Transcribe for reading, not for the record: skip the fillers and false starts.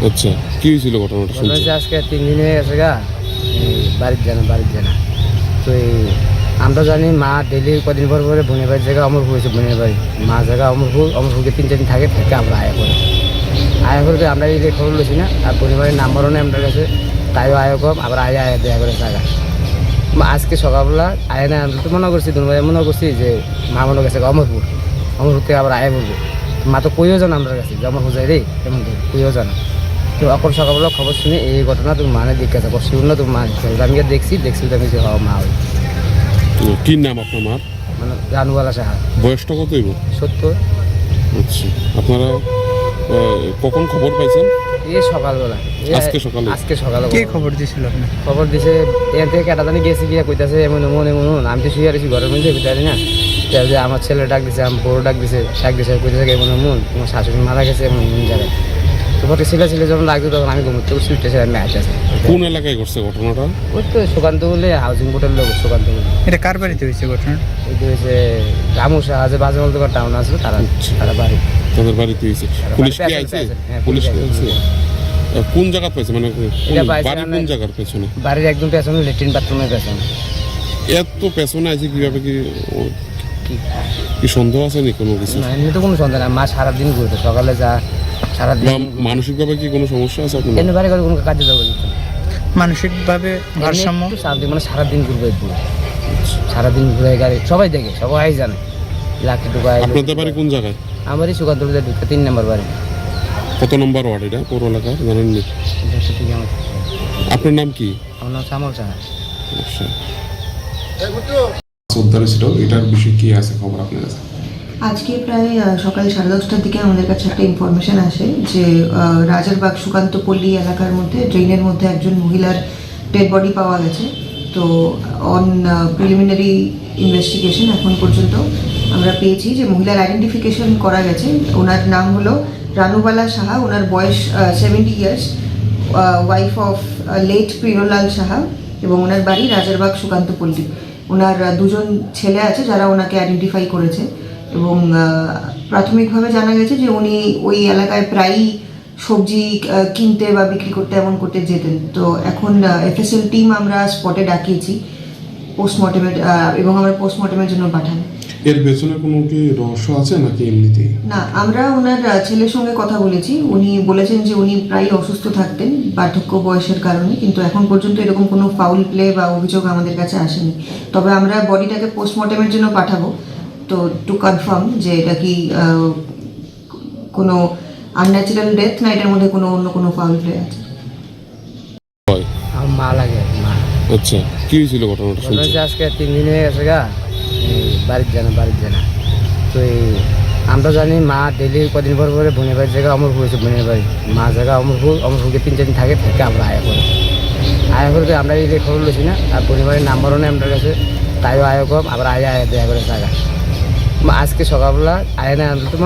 আচ্ছা, কি হয়েছিল ঘটনাটা শুনছি? আজকে 3 দিন হয়ে গেছে গা, বাড়ির জানা তো আমরা জানি মা ডেলি কদিন পর পরে বোনের বাড়ির জায়গা অমরপুর হয়েছে, বোনের বাড়ি মা জায়গা অমরপুরকে 3-4 দিন থাকে আমরা আয়া করে আমরা এই যে খবর লইছি না, আর বোনের বাড়ির নাম্বারও নেই আমাদের কাছে, তাইও আয়া কম আবার আয়া দেখা করে জায়গা। আজকে সকালবেলা আয়া না, আমরা তো মনে করছি দুবাই মনে করছি যে মা মনে গেছে অমরপুর থেকে আবার আয়া বলবো, মা তো কইও জানা আমাদের কাছে যে অমরপুর যাই রে, তেমন কইও জানা। তো এখন সকালবেলা খবর শুনে এই ঘটনা তুমি মানে জিজ্ঞাসা করছি না, তুমি মা আমি দেখছি আমি যে মা হয়। কি নাম আপনার মার? মানে রানুবালা সাহা। বয়সটা কত হইব? 70। আচ্ছা, আপনারা কখন খবর পাইছেন? এই সকালবেলা, আজকে সকালে কে খবর দিয়েছিল? খবর দিছে এখান থেকে কেটা জানি গেছে গিয়া কইতাছে এমন আমি তো শুয়ে আছি ঘরের মধ্যে বুঝতে না, যে আমার ছেলে ডাক দিছে, আমার বড় ডাক দিছে কইতেছে এমন তোমার শাশুড়ি মারা গেছে এমন জায়গায়। তোমার ছেলে যখন লাগতো তখন আমি ঘুমোতে উঠতেছি, আমি ম্যাচ আছে। কোন এলাকায় ঘটছে ঘটনাটা? ওই তো সুকান্ত বলে হাউজিং বোর্ডের লোক সুকান্ত বলে। এটা কার বাড়িতে হয়েছে ঘটনা? এটা হয়েছে রামুসা আছে, বাজেমল দোকান টাউন আছে, তারা বাড়ি, তাদের বাড়িতে হয়েছে। পুলিশ কি আইছে? পুলিশ কি আইছে? কোন জায়গা পাইছে, মানে বাড়ি কোন জায়গার পেছনে? বাড়ির একদম পেছনে, ল্যাট্রিন বাথরুমের পেছনে। এত পেছনে আছে কিভাবে? কি সন্দেহ আছে নি কোনো কিছু? না, এমনি তো কোনো সন্দেহ না। মা সারাদিন ঘুরতো, সকালে যা সারাদিন। মানসিকভাবে কি কোনো সমস্যা আছে আপনার? এমনি বাড়ি করে কোনো কাজে যাবো মানসিকভাবে ভারসাম্য, মানে সারাদিন ঘুরবে, সারাদিন ঘুরে গাড়ি সবাই দেখে, সবাই জানে লাকি ডুবাই। আপনাদের বাড়ি কোন জায়গায়? আমারই সুকান্ত 3 নম্বর বাড়ি। কত নম্বর ওয়ার্ড এটা পৌর এলাকার জানেননি? আপনার নাম কি? আমার নাম শ্যামল সাহা। উদ্ধার ছিল, এটার বিষয়ে কি আছে খবর আপনার কাছে? আজকে প্রায় সকাল 10:30টার দিকে আমাদের কাছে একটা ইনফরমেশন আসে যে রাজারবাগ সুকান্তপল্লী এলাকার মধ্যে ড্রেনের মধ্যে একজন মহিলার ডেড বডি পাওয়া গেছে। তো অন প্রিলিমিনারি ইনভেস্টিগেশন এখন পর্যন্ত আমরা পেয়েছি যে মহিলার আইডেন্টিফিকেশন করা গেছে। ওনার নাম হলো রানুবালা সাহা, ওনার বয়স 70 years, wife of late Priyalal Saha, এবং ওনার বাড়ি রাজারবাগ সুকান্তপল্লী। ওনার 2জন ছেলে আছে যারা ওনাকে আইডেন্টিফাই করেছে, এবং প্রাথমিকভাবে জানা গেছে যে উনি ওই এলাকায় প্রায়ই সবজি কিনতে বা বিক্রি করতে এমন করতে যেতেন। তো এখন এফএসএল টিম আমরা স্পটে ডাকিয়েছি পোস্টমর্টেমের, এবং আমরা পোস্টমর্টেমের জন্য পাঠান। এর পেছনে কোনো কি রহস্য আছে নাকি এমনিতেই? না, আমরা ওনার ছেলের সঙ্গে কথা বলেছি, উনি বলেছেন যে উনি প্রায় অসুস্থ থাকতেন বার্ধক্য বয়সের কারণে, কিন্তু এখন পর্যন্ত এরকম কোনো ফাউল প্লে বা অভিযোগ আমাদের কাছে আসেনি। তবে আমরা বডিটাকে পোস্টমর্টেমের জন্য পাঠাবো, তো টু কনফার্ম যে এটা কি কোনো আনন্যাচারাল ডেথ না এটার মধ্যে কোনো অন্য কোনো ফাউল প্লে আছে। আমার মা লাগে, মা। আচ্ছা, কি হয়েছিল ঘটনাটা শুনছি? আজকে 3 দিন হয়ে গেছে গা, বাড়ির জানা তো আমরা জানি মা ডেলি কদিন পর পরে বোনের বাড়ির জায়গা অমরপুর হয়েছে, বোনের বাড়ি মা জায়গা অমরপুরকে 3-4 দিন থাকে আমরা আয়া করে আমরা এই যে খবর লইছি না, আর বোনের বাড়ির নাম্বারও নেই আমাদের কাছে, তাইও আয়া কম আবার আয়া দেখা করে জায়গা। আজকে সকালবেলা আয়া না, আমরা তো